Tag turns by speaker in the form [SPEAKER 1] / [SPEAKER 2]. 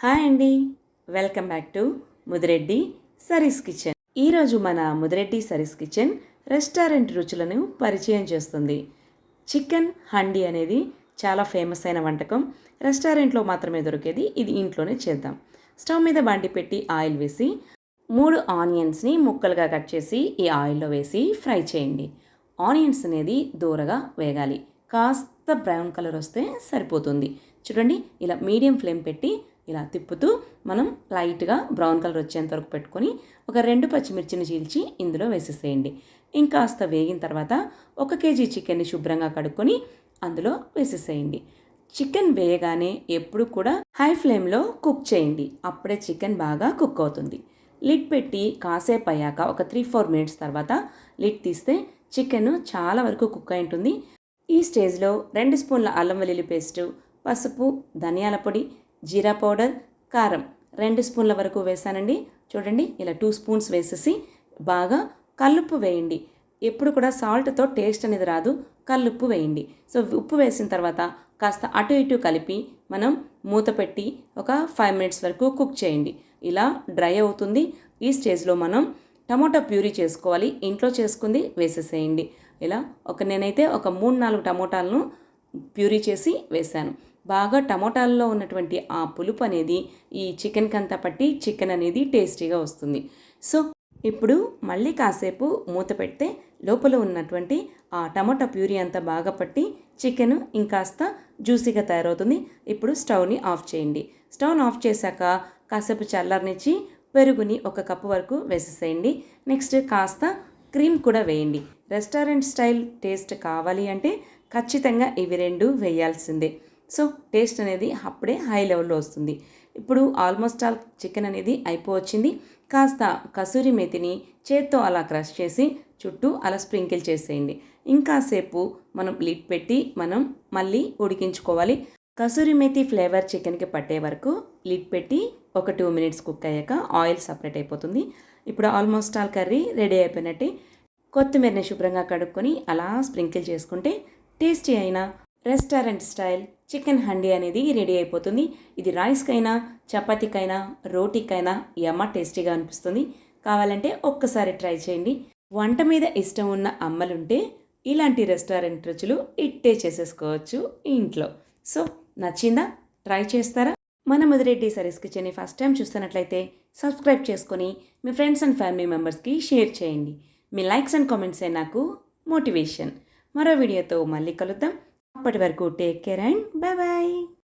[SPEAKER 1] Hi అండి, welcome back to Mudireddy Sari's kitchen. ఈరోజు మన ముదిరెడ్డి సరీస్ కిచెన్ రెస్టారెంట్ రుచులను పరిచయం చేస్తుంది. చికెన్ హండీ అనేది చాలా ఫేమస్ అయిన వంటకం. రెస్టారెంట్లో మాత్రమే దొరికేది, ఇది ఇంట్లోనే చేద్దాం. స్టవ్ మీద బాండి పెట్టి ఆయిల్ వేసి 3 ఆనియన్స్ని ముక్కలుగా కట్ చేసి ఈ ఆయిల్లో వేసి ఫ్రై చేయండి. ఆనియన్స్ అనేది దూరగా వేగాలి, కాస్త బ్రౌన్ కలర్ వస్తే సరిపోతుంది. చూడండి, ఇలా మీడియం ఫ్లేమ్ పెట్టి ఇలా తిప్పుతూ మనం లైట్గా బ్రౌన్ కలర్ వచ్చేంత వరకు పెట్టుకొని ఒక 2 పచ్చిమిర్చిని చీల్చి ఇందులో వేసేసేయండి. ఇంకాస్త వేగిన తర్వాత 1 కేజీ చికెన్ని శుభ్రంగా కడుక్కొని అందులో వేసేసేయండి. చికెన్ వేయగానే ఎప్పుడు కూడా హై ఫ్లేమ్లో కుక్ చేయండి, అప్పుడే చికెన్ బాగా కుక్ అవుతుంది. లిడ్ పెట్టి కాసేపు అయ్యాక ఒక 3-4 మినిట్స్ తర్వాత లిడ్ తీస్తే చికెన్ చాలా వరకు కుక్ అయి ఉంటుంది. ఈ స్టేజ్లో 2 స్పూన్ల అల్లం వెల్లుల్లి పేస్టు, పసుపు, ధనియాల పొడి, జీరా పౌడర్, కారం 2 స్పూన్ల వరకు వేసానండి. చూడండి, ఇలా 2 స్పూన్స్ వేసేసి బాగా కల్లుప్పు వేయండి. ఎప్పుడు కూడా సాల్ట్తో టేస్ట్ అనేది రాదు, కల్లుప్పు వేయండి. సో ఉప్పు వేసిన తర్వాత కాస్త అటు ఇటు కలిపి మనం మూత పెట్టి ఒక 5 మినిట్స్ వరకు కుక్ చేయండి. ఇలా డ్రై అవుతుంది. ఈ స్టేజ్లో మనం టమోటా ప్యూరీ చేసుకోవాలి. ఇంట్లో చేసుకుంది వేసేసేయండి. ఇలా నేనైతే ఒక 3-4 టమోటాలను ప్యూరీ చేసి వేశాను. బాగా టమోటాల్లో ఉన్నటువంటి ఆ పులుపు అనేది ఈ చికెన్కి అంతా పట్టి చికెన్ అనేది టేస్టీగా వస్తుంది. సో ఇప్పుడు మళ్ళీ కాసేపు మూత పెడితే లోపల ఉన్నటువంటి ఆ టమోటా ప్యూరీ అంతా బాగా పట్టి చికెన్ ఇంకాస్త జ్యూసీగా తయారవుతుంది. ఇప్పుడు స్టవ్ని ఆఫ్ చేయండి. స్టవ్ని ఆఫ్ చేశాక కాసేపు చల్లారనిచ్చి పెరుగుని 1 కప్పు వరకు వేసేసేయండి. నెక్స్ట్ కాస్త క్రీమ్ కూడా వేయండి. రెస్టారెంట్ స్టైల్ టేస్ట్ కావాలి అంటే ఖచ్చితంగా ఇవి 2 వేయాల్సిందే. సో టేస్ట్ అనేది అప్పుడే హై లెవెల్లో వస్తుంది. ఇప్పుడు ఆల్మోస్ట్ ఆల్ చికెన్ అనేది అయిపోవచ్చింది. కాస్త కసూరి మేతిని చేత్తో అలా క్రష్ చేసి చుట్టూ అలా స్ప్రింకిల్ చేసేయండి. ఇంకాసేపు మనం లిడ్ పెట్టి మనం మళ్ళీ ఉడికించుకోవాలి. కసూరి మేతి ఫ్లేవర్ చికెన్కి పట్టే వరకు లిడ్ పెట్టి ఒక 2 మినిట్స్ కుక్ అయ్యాక ఆయిల్ సపరేట్ అయిపోతుంది. ఇప్పుడు ఆల్మోస్ట్ ఆల్ కర్రీ రెడీ అయిపోయినట్టే. కొత్తిమీరని శుభ్రంగా కడుక్కొని అలా స్ప్రింకిల్ చేసుకుంటే టేస్టీ అయిన రెస్టారెంట్ స్టైల్ చికెన్ హండీ అనేది రెడీ అయిపోతుంది. ఇది రైస్కైనా, చపాతీకైనా, రోటీకైనా యమ్మ టేస్టీగా అనిపిస్తుంది. కావాలంటే ఒక్కసారి ట్రై చేయండి. వంట మీద ఇష్టం ఉన్న అమ్మలుంటే ఇలాంటి రెస్టారెంట్ రుచులు ఇట్టే చేసేసుకోవచ్చు ఇంట్లో. సో నచ్చిందా? ట్రై చేస్తారా? మన ముదిరెడ్డి సరీస్ కిచెన్ని ఫస్ట్ టైం చూస్తున్నట్లయితే సబ్స్క్రైబ్ చేసుకొని మీ ఫ్రెండ్స్ అండ్ ఫ్యామిలీ మెంబర్స్కి షేర్ చేయండి. మీ లైక్స్ అండ్ కామెంట్సే నాకు మోటివేషన్. మరో వీడియోతో మళ్ళీ కలుద్దాం. అప్పటి వరకు take care and bye bye.